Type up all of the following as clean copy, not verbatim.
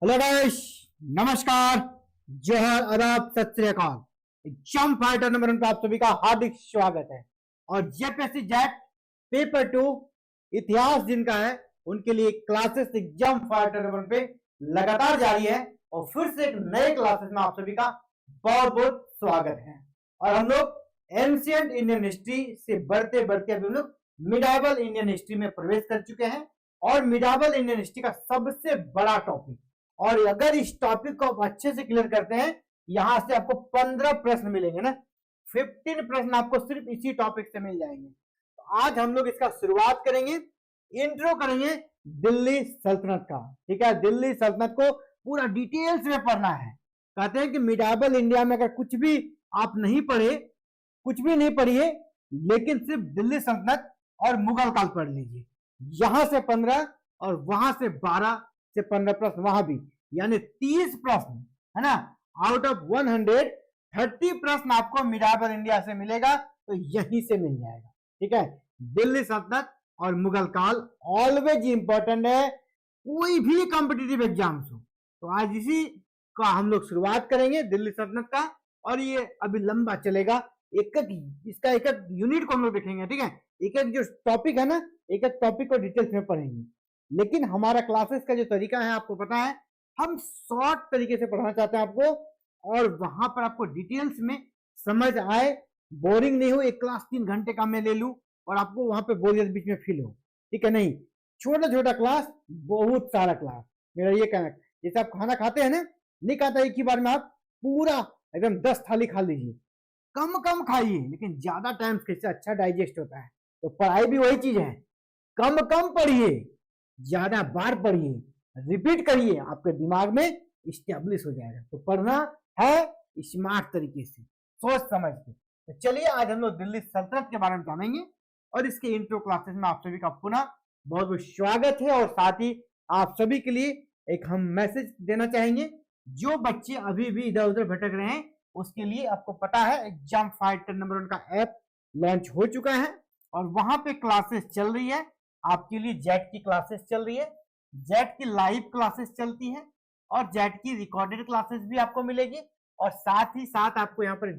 Hello guys, नमस्कार, जोहर, आदाब, सत श्री अकाल। एग्जाम फाइटर नंबर 1 पर आप सभी का हार्दिक स्वागत है। और जेपीएससी जेट पेपर 2 इतिहास जिनका है उनके लिए क्लासेस एग्जाम फाइटर नंबर 1 पे लगातार जारी है। और फिर से एक नए क्लासेस में आप सभी का बहुत बहुत स्वागत है। और हम लोग एंशिएंट इंडियन हिस्ट्री से बढ़ते बढ़ते अभी हम लोग मिडाइवल इंडियन हिस्ट्री में प्रवेश कर चुके हैं। और मिडाइवल इंडियन हिस्ट्री का सबसे बड़ा टॉपिक, और अगर इस टॉपिक को आप अच्छे से क्लियर करते हैं, यहां से आपको 15 प्रश्न मिलेंगे ना, 15 प्रश्न आपको सिर्फ इसी टॉपिक से मिल जाएंगे। तो आज हम लोग इसका शुरुआत करेंगे, इंट्रो करेंगे दिल्ली सल्तनत का। ठीक है, दिल्ली सल्तनत को पूरा डिटेल्स में पढ़ना है। कहते हैं कि मिडाइवल इंडिया में अगर कुछ भी आप नहीं पढ़े, कुछ भी नहीं पढ़िए, लेकिन सिर्फ दिल्ली सल्तनत और मुगल काल पढ़ लीजिए। यहां से 15 और वहां से 12 से 15 प्रश्न वहां भी, यानी 30 प्रश्न है ना। आउट ऑफ 130 प्रश्न आपको मिडाइवल इंडिया से मिलेगा, तो यहीं से मिल जाएगा। ठीक है, दिल्ली सल्तनत और मुगल काल ऑलवेज इंपॉर्टेंट है, कोई भी कॉम्पिटिटिव एग्जाम्स हो। तो आज इसी का हम लोग शुरुआत करेंगे, दिल्ली सल्तनत का। और ये अभी लंबा चलेगा, एक एक यूनिट को हम लोग देखेंगे। ठीक है, एक एक जो टॉपिक है ना, एक एक टॉपिक को डिटेल्स में पढ़ेंगे। लेकिन हमारा क्लासेस का जो तरीका है आपको पता है, हम शॉर्ट तरीके से पढ़ाना चाहते हैं आपको, और वहां पर आपको डिटेल्स में समझ आए, बोरिंग नहीं हो। एक क्लास 3 घंटे का मैं ले लूं और आपको वहां पे बोरियत बीच में फील हो, ठीक है, नहीं। छोटा छोटा क्लास, बहुत सारा क्लास, मेरा ये कहना। जैसे आप खाना खाते हैं ना, नहीं खाता एक ही बार में आप पूरा एकदम 10 थाली खा लीजिए, कम कम खाइए, लेकिन ज्यादा टाइम कैसे अच्छा डाइजेस्ट होता है। तो पढ़ाई भी वही चीज है, कम कम पढ़िए, ज्यादा बार पढ़िए, रिपीट करिए, आपके दिमाग में इस्टेब्लिश हो जाएगा। तो पढ़ना है स्मार्ट तरीके से, सोच समझ के। तो चलिए आज हम लोग दिल्ली सल्तनत के बारे में जानेंगे, और इसके इंट्रो क्लासेस में आप सभी का पुनः बहुत बहुत स्वागत है। और साथ ही आप सभी के लिए एक हम मैसेज देना चाहेंगे, जो बच्चे अभी भी इधर उधर भटक रहे हैं, उसके लिए आपको पता है एग्जाम फाइटर नंबर 1 का ऐप लॉन्च हो चुका है, और वहां पे क्लासेस चल रही है। आपके लिए जेट की क्लासेस चल रही है, जेट की लाइव क्लासेस चलती है, और जेट की रिकॉर्डेड क्लासेस भी आपको मिलेगी। और साथ ही साथ आपको यहाँ पर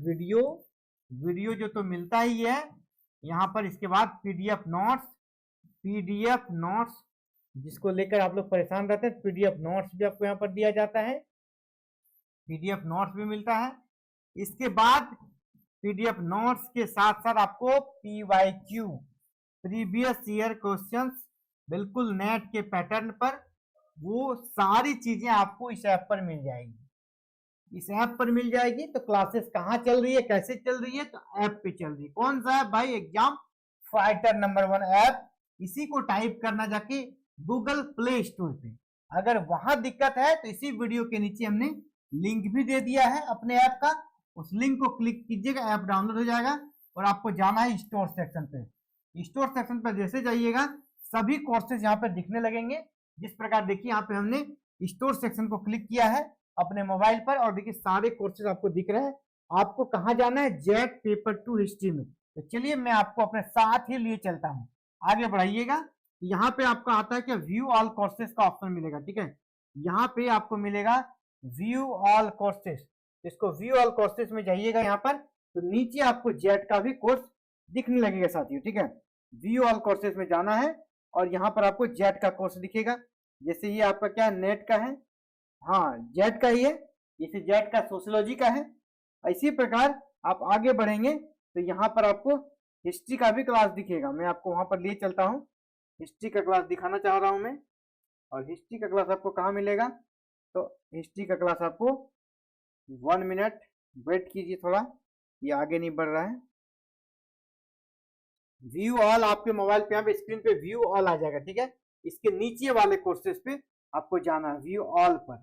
वीडियो जो तो मिलता ही है यहाँ पर। इसके बाद पीडीएफ नोट्स जिसको लेकर आप लोग परेशान रहते हैं, पीडीएफ नोट्स भी आपको यहाँ पर दिया जाता है, पीडीएफ नोट्स भी मिलता है। इसके बाद पीडीएफ नोट्स के साथ साथ आपको पीवाईक्यू, प्रीवियस ईयर क्वेश्चंस, बिल्कुल नेट के पैटर्न पर, वो सारी चीजें आपको इस ऐप पर मिल जाएगी। इस ऐप पर मिल जाएगी। तो क्लासेस कहाँ चल रही है, कैसे चल रही है, तो ऐप पे चल रही है। कौन सा ऐप भाई? Exam fighter number 1 app. इसी को टाइप करना जाके गूगल प्ले स्टोर पे। अगर वहां दिक्कत है तो इसी वीडियो के नीचे हमने लिंक भी दे दिया है अपने ऐप का, उस लिंक को क्लिक कीजिएगा, ऐप डाउनलोड हो जाएगा। और आपको जाना है स्टोर सेक्शन पे। स्टोर सेक्शन पर जैसे जाइएगा, सभी कोर्सेज यहाँ पर दिखने लगेंगे। जिस प्रकार देखिए, यहाँ पे हमने स्टोर सेक्शन को क्लिक किया है अपने मोबाइल पर, और देखिए सारे कोर्सेज आपको दिख रहे हैं। आपको कहाँ जाना है? जेट पेपर 2 हिस्ट्री में। तो चलिए मैं आपको अपने साथ ही लिए चलता हूँ, आगे बढ़ाइएगा। यहाँ पे आपको आता है कि व्यू ऑल कोर्सेज का ऑप्शन मिलेगा। ठीक है, यहाँ पे आपको मिलेगा व्यू ऑल कोर्सेज। इसको व्यू ऑल कोर्सेज में जाइएगा यहाँ पर, तो नीचे आपको जेट का भी कोर्स दिखने लगेगा साथियों। ठीक है, व्यू ऑल कोर्सेज में जाना है, और यहाँ पर आपको जेट का कोर्स दिखेगा। जैसे ये आपका क्या नेट का है, हाँ जेट का ही है, जैसे जेट का सोशियोलॉजी का है। इसी प्रकार आप आगे बढ़ेंगे तो यहाँ पर आपको हिस्ट्री का भी क्लास दिखेगा। मैं आपको वहां पर लिए चलता हूँ, हिस्ट्री का क्लास दिखाना चाह रहा हूँ मैं। और हिस्ट्री का क्लास आपको कहाँ मिलेगा? तो हिस्ट्री का क्लास आपको 1 मिनट वेट कीजिए थोड़ा, ये आगे नहीं बढ़ रहा है। व्यू ऑल आपके मोबाइल पे, यहाँ पे स्क्रीन पे व्यू ऑल आ जाएगा। ठीक है, इसके नीचे वाले कोर्सेज पे आपको जाना है, व्यू ऑल पर।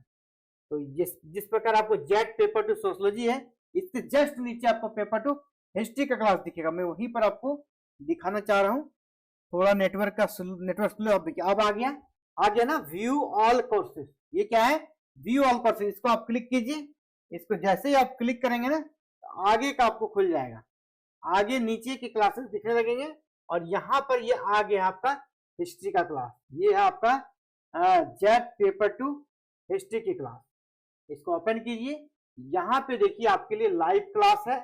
तो जिस प्रकार आपको जेट पेपर 2 सोशियोलॉजी है, इससे जस्ट नीचे आपको पेपर 2 हिस्ट्री का क्लास दिखेगा। मैं वहीं पर आपको दिखाना चाह रहा हूँ। थोड़ा नेटवर्क स्लो। अब देखिए, अब आ गया ना व्यू ऑल कोर्सेज। ये क्या है? View all courses. इसको आप क्लिक कीजिए। इसको जैसे ही आप क्लिक करेंगे ना, तो आगे का आपको खुल जाएगा, आगे नीचे के क्लासेस दिखने लगेंगे। और यहाँ पर ये आ गया आपका हिस्ट्री का क्लास। ये है आपका जेट पेपर 2 हिस्ट्री की क्लास। इसको ओपन कीजिए, यहाँ पे देखिए आपके लिए लाइव क्लास है,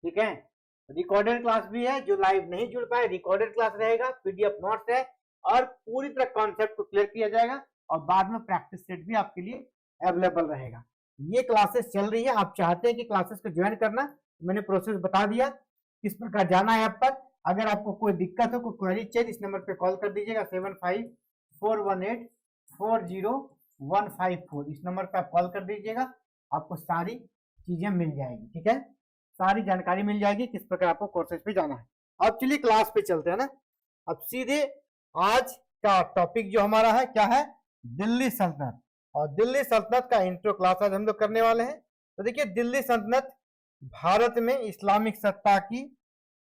ठीक है। रिकॉर्डेड क्लास भी है, जो लाइव नहीं जुड़ पाए रिकॉर्डेड क्लास रहेगा, पीडीएफ नोट्स है और पूरी तरह कॉन्सेप्ट को क्लियर किया जाएगा और बाद में प्रैक्टिस सेट भी आपके लिए अवेलेबल रहेगा। ये क्लासेस चल रही है, आप चाहते हैं कि क्लासेस को ज्वाइन करना, मैंने प्रोसेस बता दिया किस प्रकार जाना है ऐप पर। अगर आपको कोई दिक्कत हो, कोई क्वेरी चाहिए, इस नंबर पे कॉल कर दीजिएगा 7541840154। इस नंबर पे आप कॉल कर दीजिएगा, आपको सारी चीजें मिल जाएगी, ठीक है, सारी जानकारी मिल जाएगी किस प्रकार आपको कोर्सेज पे जाना है। अब चलिए क्लास पे चलते हैं ना। अब सीधे आज का टॉपिक जो हमारा है क्या है, दिल्ली सल्तनत। और दिल्ली सल्तनत का इंट्रो क्लास आज हम लोग करने वाले हैं। तो देखिए, दिल्ली सल्तनत भारत में इस्लामिक सत्ता की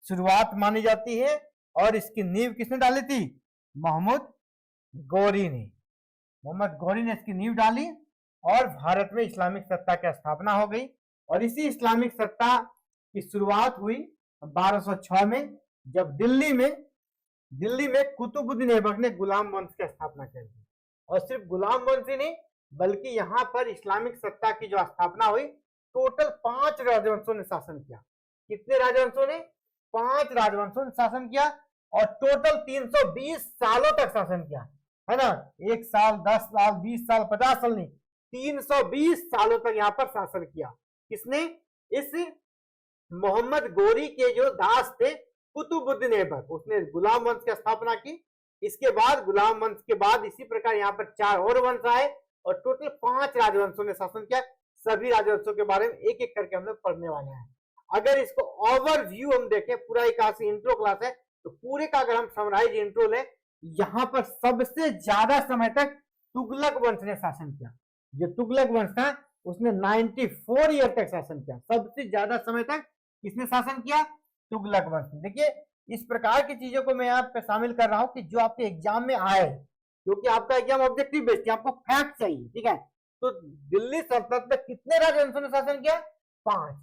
शुरुआत मानी जाती है और इसकी नींव किसने डाली थी, मोहम्मद गौरी ने। मोहम्मद गौरी ने इसकी नींव डाली और भारत में इस्लामिक सत्ता की स्थापना हो गई। और इसी इस्लामिक सत्ता की शुरुआत हुई 1206 में, जब दिल्ली में कुतुबुद्दीन ऐबक ने गुलाम वंश की स्थापना कर दी। और सिर्फ गुलाम वंश ही नहीं, बल्कि यहाँ पर इस्लामिक सत्ता की जो स्थापना हुई, टोटल 5 राजवंशों ने शासन किया। कितने राजवंशों ने, 5 राजवंशों ने शासन किया और टोटल 320 सालों तक शासन किया, है ना। 1 साल, 10 साल, 20 साल, 50 साल नहीं, 320 सालों तक यहाँ पर शासन किया। किसने, इस मोहम्मद गौरी के जो दास थे कुतुबुद्दीन ऐबक, उसने गुलाम वंश की स्थापना की। इसके बाद गुलाम वंश के बाद इसी प्रकार यहाँ पर 4 और वंश आए और टोटल 5 राजवंशों ने शासन किया। सभी राजवंशों के बारे में एक एक करके हम लोग पढ़ने वाले हैं। अगर इसको ओवरव्यू हम देखें, पूरा एक इंट्रो क्लास है, तो पूरे का अगर हम समराइज इंट्रो लें, यहाँ पर सबसे ज्यादा समय तक तुगलक वंश ने शासन किया। जो तुगलक वंश था उसने 94 ईयर तक शासन किया। सबसे ज्यादा समय तक किसने शासन किया, तुगलक वंश। देखिए, इस प्रकार की चीजों को मैं यहाँ पे शामिल कर रहा हूँ कि जो आपके एग्जाम में आए, क्योंकि आपका एग्जाम ऑब्जेक्टिव बेस्ड है, आपको फैक्ट चाहिए, ठीक है। तो दिल्ली सल्तनत में कितने राजवंशों ने शासन किया, 5।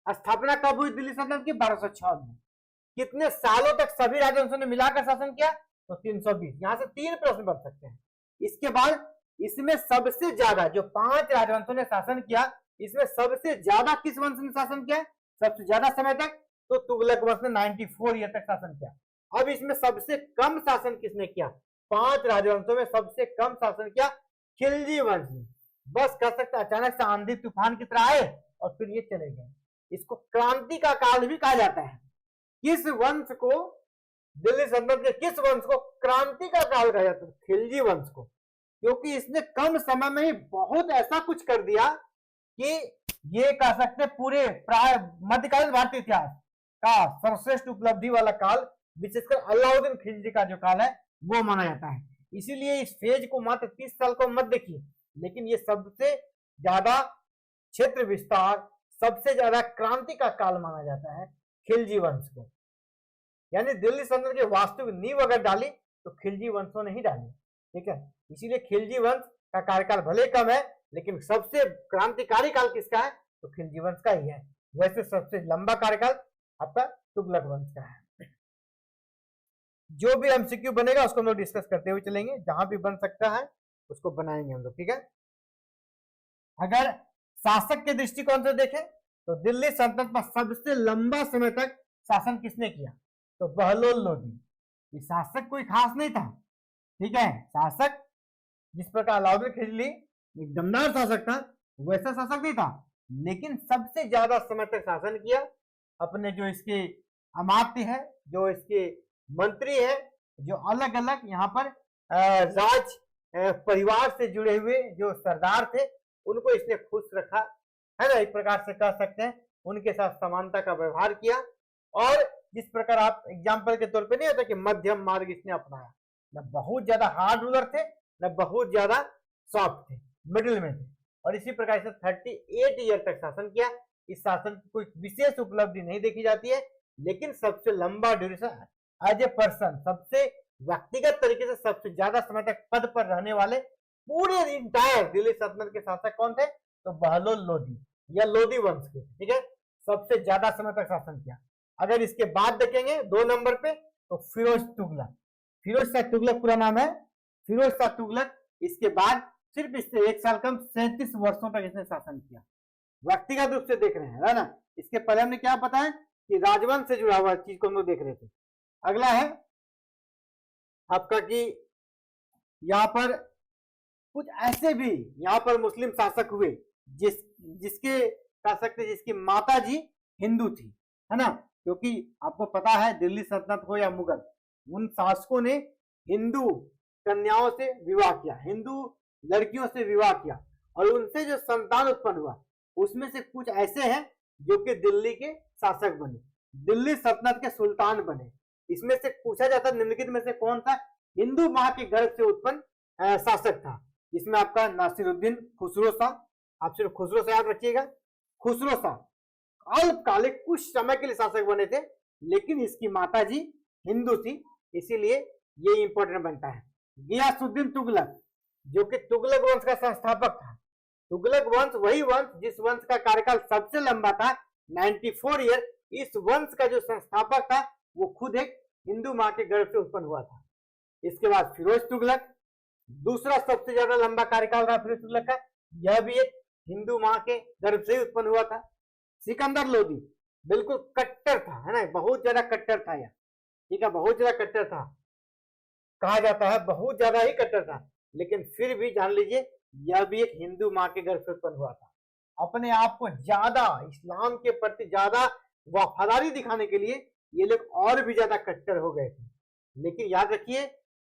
स्थापना कब हुई दिल्ली सल्तनत की, 1206 में। कितने सालों तक सभी राजवंशों ने मिलाकर शासन किया, तो 320। यहाँ से 3 प्रश्न बन सकते हैं। इसके बाद इसमें सबसे ज्यादा जो 5 राजवंशों ने शासन किया, इसमें सबसे ज्यादा किस वंश ने शासन किया, सबसे ज्यादा समय तक, तो तुगलक वंश ने 94 ईयर तक शासन किया। अब इसमें सबसे कम शासन किसने किया, 5 राजवंशों में सबसे कम शासन किया खिलजी वंश ने। बस कह सकते अचानक से आंधी तूफान की तरह आए और फिर ये चले गए। इसको क्रांति का काल भी कहा जाता है। किस वंश को, दिल्ली सल्तनत के किस वंश को क्रांति का काल कहा जाता है, खिलजी वंश को, क्योंकि इसने कम समय में ही बहुत ऐसा कुछ कर दिया कि ये कह सकते पूरे प्राय मध्यकालीन भारतीय इतिहास का सर्वश्रेष्ठ उपलब्धि वाला काल, विशेषकर अलाउद्दीन खिलजी का जो काल है वो माना जाता है। इसीलिए इस फेज को मात्र 30 साल को मत देखिए, लेकिन ये सबसे ज्यादा क्षेत्र विस्तार, सबसे ज्यादा क्रांति का काल माना जाता है खिलजी वंश को। यानी दिल्ली सल्तनत की वास्तविक नींव अगर डाली तो खिलजी वंशों ने ही डाली, ठीक है। इसीलिए खिलजी वंश का कार्यकाल भले कम है, लेकिन सबसे क्रांतिकारी काल किसका है, तो खिलजी वंश का ही है। वैसे सबसे लंबा कार्यकाल आपका तुगलक वंश का है। जो भी एमसीक्यू बनेगा उसको हम लोग डिस्कस करते हुए चलेंगे, जहां भी बन सकता है उसको बनाएंगे हम लोग, ठीक है। अगर शासक के दृष्टिकोण से देखें तो दिल्ली सल्तनत पर सबसे लंबा समय तक शासन किसने किया, तो बहलोल लोदी। ये शासक कोई खास नहीं था, ठीक है। शासक जिस प्रकार अलाउद्दीन खिलजी एक दमदार शासक था, वैसा शासक नहीं था, लेकिन सबसे ज्यादा समय तक शासन किया। अपने जो इसके अमात्य है, जो इसके मंत्री है, जो अलग अलग यहाँ पर राज परिवार से जुड़े हुए जो सरदार थे, उनको इसने खुश रखा, है ना। एक प्रकार से कह सकते हैं उनके साथ समानता का व्यवहार किया। और जिस प्रकार आप एग्जाम्पल के तौर पे नहीं होता कि मध्यम मार्ग इसने अपनाया, न बहुत ज्यादा हार्ड रूलर थे, न बहुत ज्यादा सॉफ्ट थे, मिडिल में थे। और इसी प्रकार से 38 ईयर तक शासन किया। इस शासन की कोई विशेष उपलब्धि नहीं देखी जाती है, लेकिन सबसे लंबा ड्यूरेशन एज ए पर्सन, सबसे व्यक्तिगत तरीके से सबसे ज्यादा समय तक पद पर रहने वाले पूरे इंटायर दिल्ली सल्तनत के शासक कौन थे, तो बहलोल लोदी या लोदी वंश के, ठीक है। सबसे ज्यादा समय तक शासन किया। अगर इसके बाद देखेंगे 2 नंबर पे, तो फिरोज तुगलक। फिरोज शाह तुगलक पूरा नाम है, फिरोज शाह तुगलक। इसके बाद सिर्फ इससे 1 साल कम 37 वर्षों तक इसने शासन किया। व्यक्तिगत रूप से देख रहे हैं, है ना। इसके पहले हमने क्या बताया कि राजवंश से जुड़ा हुआ चीज को हम लोग देख रहे थे। अगला है आपका कि यहाँ पर कुछ ऐसे भी यहाँ पर मुस्लिम शासक हुए जिसके कह सकते जिसकी माता जी हिंदू थी, है ना। क्योंकि आपको पता है दिल्ली सल्तनत हो या मुगल, उन शासकों ने हिंदू कन्याओं से विवाह किया, हिंदू लड़कियों से विवाह किया, और उनसे जो संतान उत्पन्न हुआ उसमें से कुछ ऐसे हैं जो कि दिल्ली के शासक बने, दिल्ली सल्तनत के सुल्तान बने। इसमें से पूछा जाता निम्नलिखित में से कौन था हिंदू मां के गर्भ से उत्पन्न शासक था। इसमें आपका नासिरुद्दीन खुसरो शाह, आप सिर्फ खुसरो शाह याद रखिएगा। खुसरो शाह अल्पकालिक कुछ समय के लिए शासक बने थे, लेकिन इसकी माता जी हिंदू थी, इसीलिए ये इंपॉर्टेंट बनता है। गियासुद्दीन तुगलक जो कि तुगलक वंश का संस्थापक था। तुगलक वंश वही वंश जिस वंश का कार्यकाल सबसे लंबा था 94 ईयर। इस वंश का जो संस्थापक था वो खुद एक हिंदू मां के गर्भ से उत्पन्न हुआ था। इसके बाद फिरोज तुगलक, दूसरा सबसे ज्यादा लंबा कार्यकाल रहा फिरोज तुगलक का, यह भी एक हिंदू मां के गर्भ से ही उत्पन्न हुआ था। सिकंदर लोदी बिल्कुल कट्टर था, है ना, बहुत ज्यादा कट्टर था यह, ठीक है, बहुत ज्यादा कट्टर था, कहा जाता है बहुत ज्यादा ही कट्टर था, लेकिन फिर भी जान लीजिए यह भी एक हिंदू मां के गर्भ से उत्पन्न हुआ था। अपने आप को ज्यादा इस्लाम के प्रति ज्यादा वफादारी दिखाने के लिए ये लोग और भी ज्यादा कट्टर हो गए थे। लेकिन याद रखिए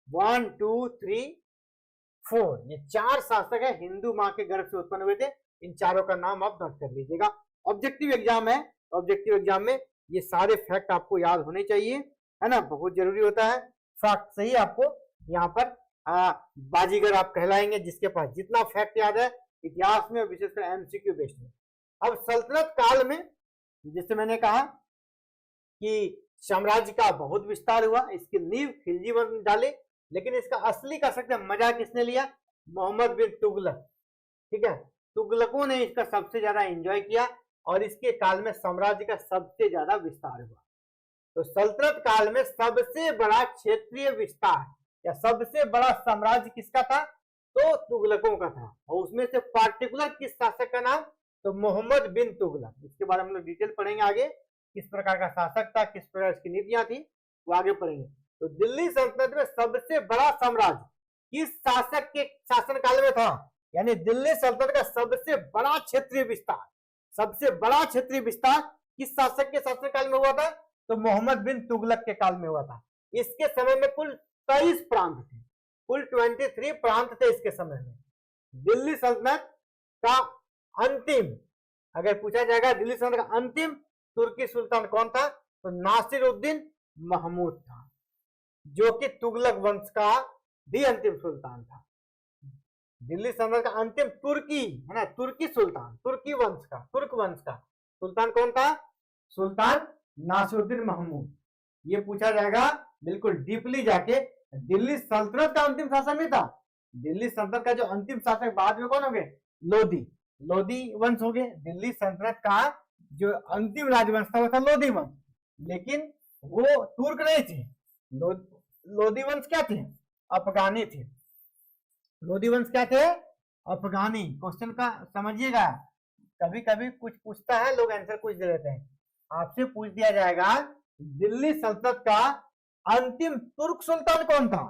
1 2 3 4 ये 4 शासक है हिंदू मां के गर्भ से उत्पन्न हुए थे। इन चारों का नाम आप नोट कर लीजिएगा। ऑब्जेक्टिव एग्जाम है, ऑब्जेक्टिव एग्जाम में ये सारे फैक्ट आपको याद होने चाहिए, है ना, बहुत जरूरी होता है। फैक्ट से ही आपको यहाँ पर बाजीगर आप कहलाएंगे, जिसके पास जितना फैक्ट याद है इतिहास में, विशेषकर एमसीक्यू बेस्ड में। अब सल्तनत काल में जिससे मैंने कहा कि साम्राज्य का बहुत विस्तार हुआ, इसकी नींव खिलजी वंश ने डाले, लेकिन इसका असली कह सकते हैं मजा किसने लिया, मोहम्मद बिन तुगलक, ठीक है। तुगलकों ने इसका सबसे ज्यादा एंजॉय किया और इसके काल में साम्राज्य का सबसे ज्यादा विस्तार हुआ। तो सल्तनत काल में सबसे बड़ा क्षेत्रीय विस्तार या सबसे बड़ा साम्राज्य किसका था, तो तुगलकों का था। और उसमें से पार्टिकुलर किस शासक का नाम, तो मोहम्मद बिन तुगलक। इसके बारे में हम लोग डिटेल पढ़ेंगे आगे, किस प्रकार का शासक था, किस प्रकार की नीतियां थी, वो आगे पढ़ेंगे। तो दिल्ली सल्तनत में सबसे बड़ा साम्राज्य किस शासक के शासनकाल में था, यानी दिल्ली सल्तनत का सबसे बड़ा क्षेत्रीय विस्तार, सबसे बड़ा क्षेत्रीय विस्तार किस शासक के शासनकाल में हुआ था, तो मोहम्मद बिन तुगलक के काल में हुआ था। इसके समय में कुल 23 प्रांत थे, कुल 23 प्रांत थे इसके समय में। दिल्ली सल्तनत का अंतिम, अगर पूछा जाएगा दिल्ली सल्तनत का अंतिम तुर्की सुल्तान कौन था, तो नासिरुद्दीन महमूद था, जो कि तुगलक वंश का भी अंतिम सुल्तान था। दिल्ली सल्तनत का अंतिम तुर्की, है ना, तुर्की सुल्तान, तुर्की वंश का, तुर्क वंश का सुल्तान कौन था, सुल्तान नासिरुद्दीन महमूद। ये पूछा जाएगा बिल्कुल डीपली जाके। दिल्ली सल्तनत का अंतिम शासक नहीं था, दिल्ली सल्तनत का जो अंतिम शासक बाद में कौन हो गए, लोधी, लोधी वंश हो गए। दिल्ली सल्तनत का जो अंतिम राजवंश था वो था लोधी वंश, लेकिन वो तुर्क नहीं थे। लोधी वंश क्या थे, अफगानी थे। लोधी वंश क्या थे, अफगानी। क्वेश्चन का समझिएगा, कभी कभी कुछ पूछता है लोग आंसर कुछ दे देते हैं। आपसे पूछ दिया जाएगा दिल्ली सल्तनत का अंतिम तुर्क सुल्तान कौन था,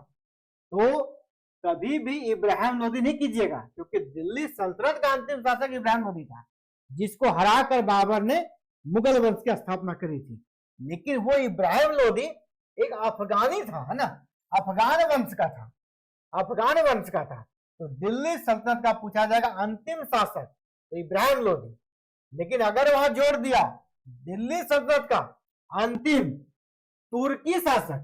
तो कभी भी इब्राहिम लोदी नहीं कीजिएगा, क्योंकि दिल्ली सल्तनत का अंतिम शासक इब्राहिम लोदी था, जिसको हराकर बाबर ने मुगल वंश की स्थापना करी थी। लेकिन वो इब्राहिम लोदी एक अफगानी था, है ना, अफगान वंश का था, अफगान वंश का था। तो दिल्ली सल्तनत का पूछा जाएगा अंतिम शासक तो इब्राहिम लोदी। लेकिन अगर वहां जोड़ दिया दिल्ली सल्तनत का अंतिम तुर्की शासक,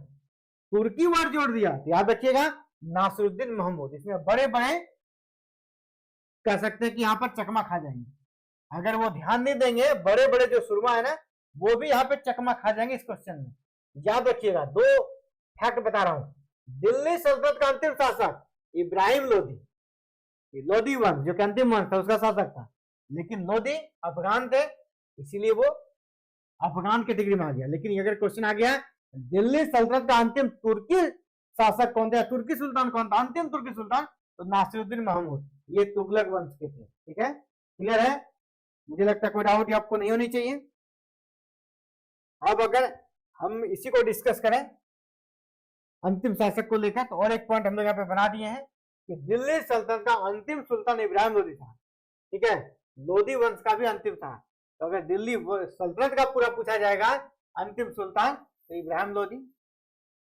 तुर्की वर्ड जोड़ दिया, तो याद रखिएगा नासिरुद्दीन महमूद। इसमें बड़े बड़े कह सकते हैं कि यहाँ पर चकमा खा जाएंगे, अगर वो ध्यान नहीं देंगे, बड़े बड़े जो सुरमा है ना वो भी यहाँ पे चकमा खा जाएंगे इस क्वेश्चन में। याद रखिएगा, दो फैक्ट बता रहा हूं। दिल्ली सल्तनत का अंतिम शासक इब्राहिम लोदी, लोदी वंश जो कि अंतिम वंश था उसका शासक था, लेकिन लोदी अफगान थे, इसीलिए वो अफगान कैटेगरी में आ गया। लेकिन अगर क्वेश्चन आ गया दिल्ली सल्तनत का अंतिम तुर्की शासक कौन था, तुर्की सुल्तान कौन था, अंतिम तुर्की सुल्तान, तो नासिरुद्दीन महमूद। ये तुगलक वंश के थे। ठीक है, क्लियर है? मुझे लगता है कोई डाउट आपको नहीं होनी चाहिए। अब अगर हम इसी को डिस्कस करें अंतिम शासक को लेकर, तो और एक पॉइंट हम लोग यहाँ पे बना दिए हैं कि दिल्ली सल्तनत का अंतिम सुल्तान इब्राहिम लोदी था। ठीक है, लोदी वंश का भी अंतिम था। तो अगर दिल्ली सल्तनत का पूरा पूछा जाएगा अंतिम सुल्तान, तो इब्राहिम लोदी।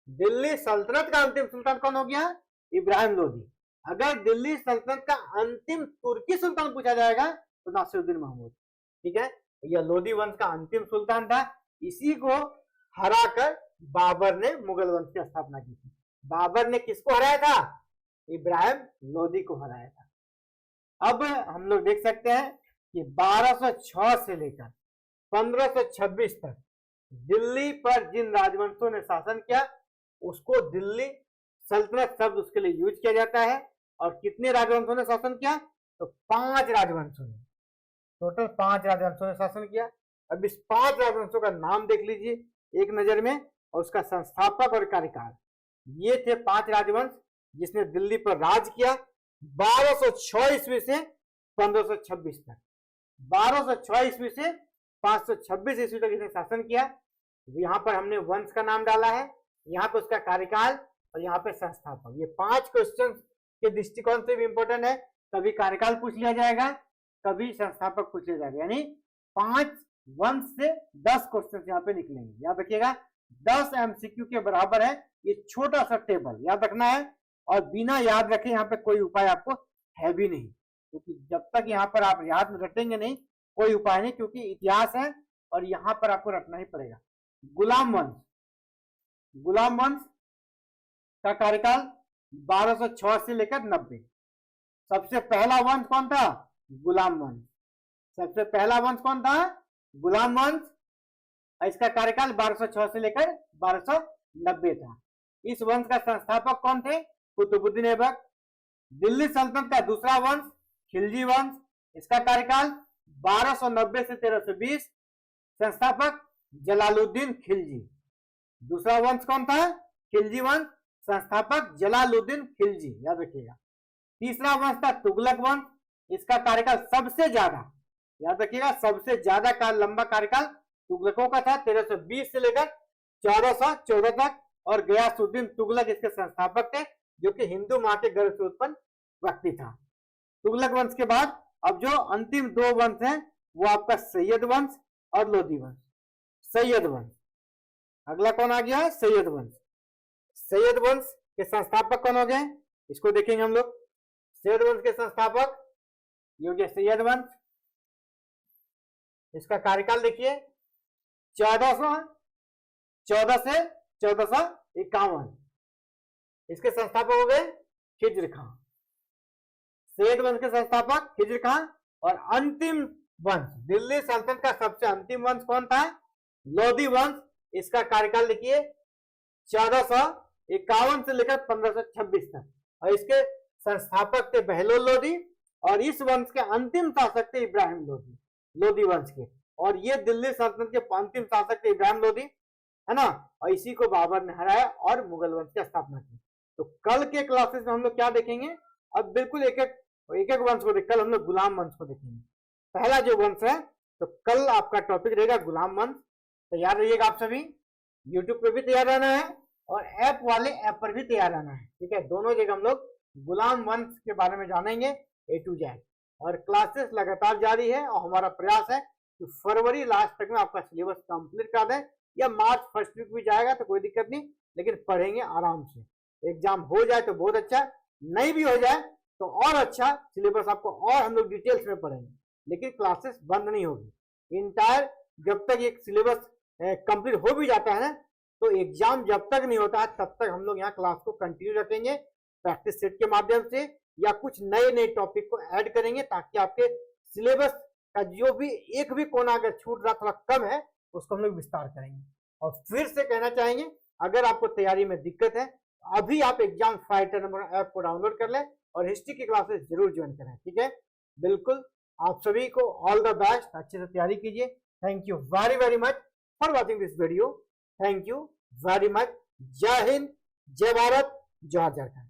दिल्ली सल्तनत का अंतिम सुल्तान कौन हो गया? इब्राहिम लोदी। अगर दिल्ली सल्तनत का अंतिम तुर्की सुल्तान पूछा जाएगा तो नासिरुद्दीन महमूद। ठीक है, यह लोदी वंश का अंतिम सुल्तान था। इसी को हराकर बाबर ने मुगल वंश की स्थापना की थी। बाबर ने किसको हराया था? इब्राहिम लोदी को हराया था। अब हम लोग देख सकते हैं कि 1206 से लेकर 1526 तक दिल्ली पर जिन राजवंशों ने शासन किया उसको दिल्ली सल्तनत शब्द उसके लिए यूज किया जाता है। और कितने राजवंशों ने शासन किया? तो 5 राजवंशों ने, टोटल 5 राजवंशों ने शासन किया। अब इस 5 राजवंशों का नाम देख लीजिए एक नजर में, और उसका संस्थापक और कार्यकाल। ये थे 5 राजवंश जिसने दिल्ली पर राज किया 1206 ईस्वी से 1526 तक। 1206 ईस्वी से 526 ईस्वी तक इसने शासन किया। यहाँ पर हमने वंश का नाम डाला है, यहाँ पे उसका कार्यकाल और यहाँ पे संस्थापक। ये 5 क्वेश्चन के दृष्टिकोण से भी इंपॉर्टेंट है। कभी कार्यकाल पूछ लिया जाएगा, कभी संस्थापक पूछ लिया जाएगा, यानी 5 वंश से 10 क्वेश्चन यहाँ पे निकलेंगे। याद रखिएगा 10 MCQ के बराबर है ये छोटा सा टेबल, याद रखना है। और बिना याद रखे यहाँ पे कोई उपाय आपको है भी नहीं, क्योंकि जब तक यहाँ पर आप याद रटेंगे नहीं कोई उपाय नहीं, क्योंकि इतिहास है और यहाँ पर आपको रटना ही पड़ेगा। गुलाम वंश, गुलाम वंश का कार्यकाल 1206 से लेकर 90। सबसे पहला वंश कौन था? गुलाम वंश। सबसे पहला वंश कौन था? गुलाम वंश। इसका कार्यकाल 1206 से लेकर 1290 था। इस वंश का संस्थापक कौन थे? कुतुबुद्दीन ऐबक। दिल्ली सल्तनत का दूसरा वंश खिलजी वंश, इसका कार्यकाल 1290 से 1320। संस्थापक जलालुद्दीन खिलजी। दूसरा वंश कौन था? खिलजी वंश, संस्थापक जलालुद्दीन खिलजी, याद रखिएगा। तीसरा वंश था तुगलक वंश, इसका कार्यकाल सबसे ज्यादा, याद रखिएगा, सबसे ज्यादा काल लंबा कार्यकाल तुगलकों का था, 1320 से लेकर 1414 तक। और गयासुद्दीन तुगलक इसके संस्थापक थे, जो कि हिंदू मां के गर्भ से उत्पन्न व्यक्ति था। तुगलक वंश के बाद अब जो अंतिम 2 वंश हैं वो आपका सैयद वंश और लोदी वंश। सैयद वंश, अगला कौन आ गया? सैयद वंश। सैयद वंश के संस्थापक कौन हो गए? इसको देखेंगे हम लोग। सैयद वंश के संस्थापक ये हो गया सैयद वंश। इसका कार्यकाल देखिए 1414 से 1451। इसके संस्थापक हो गए खिज्र खां। सैयद वंश के संस्थापक खिज्र खां। और अंतिम वंश, दिल्ली सल्तनत का सबसे अंतिम वंश कौन था? लोदी वंश। इसका कार्यकाल देखिए 1451 से लेकर 1526 तक। और इसके संस्थापक थे बहलोल लोदी, और इस वंश के अंतिम शासक थे इब्राहिम लोदी, लोदी वंश के। और ये दिल्ली सल्तनत के अंतिम शासक थे इब्राहिम लोदी, है ना। और इसी को बाबर ने हराया और मुगल वंश की स्थापना की। तो कल के क्लासेस में हम लोग क्या देखेंगे? अब बिल्कुल एक एक वंश को देख, कल हम लोग गुलाम वंश को देखेंगे। पहला जो वंश है, तो कल आपका टॉपिक रहेगा गुलाम वंश। तैयार रहिएगा आप सभी, यूट्यूब पे भी तैयार रहना है और ऐप वाले ऐप पर भी तैयार रहना है। ठीक है, दोनों जगह हम लोग गुलाम वंश के बारे में जानेंगे A to Z। और क्लासेस लगातार जारी है और हमारा प्रयास है कि फरवरी लास्ट तक में आपका सिलेबस कंप्लीट कर दें, या मार्च फर्स्ट वीक भी जाएगा तो कोई दिक्कत नहीं, लेकिन पढ़ेंगे आराम से। एग्जाम हो जाए तो बहुत अच्छा, नहीं भी हो जाए तो और अच्छा। सिलेबस आपको और हम लोग डिटेल्स में पढ़ेंगे, लेकिन क्लासेस बंद नहीं होगी इंटायर। जब तक एक सिलेबस कंप्लीट हो भी जाता है ना, तो एग्जाम जब तक नहीं होता है तब तक हम लोग यहाँ क्लास को कंटिन्यू रखेंगे प्रैक्टिस सेट के माध्यम से, या कुछ नए नए टॉपिक को ऐड करेंगे, ताकि आपके सिलेबस का जो भी एक भी कोना अगर छूट रहा थोड़ा कम है उसको हम लोग विस्तार करेंगे। और फिर से कहना चाहेंगे, अगर आपको तैयारी में दिक्कत है अभी आप एग्जाम फाइटर नंबर ऐप को डाउनलोड कर लें और हिस्ट्री की क्लासेस जरूर ज्वाइन करें। ठीक है, बिल्कुल। आप सभी को ऑल द बेस्ट, अच्छे से तैयारी कीजिए। Thank you very very much for watching this video. Thank you very much. जय हिंद, जय भारत, जय झारखंड।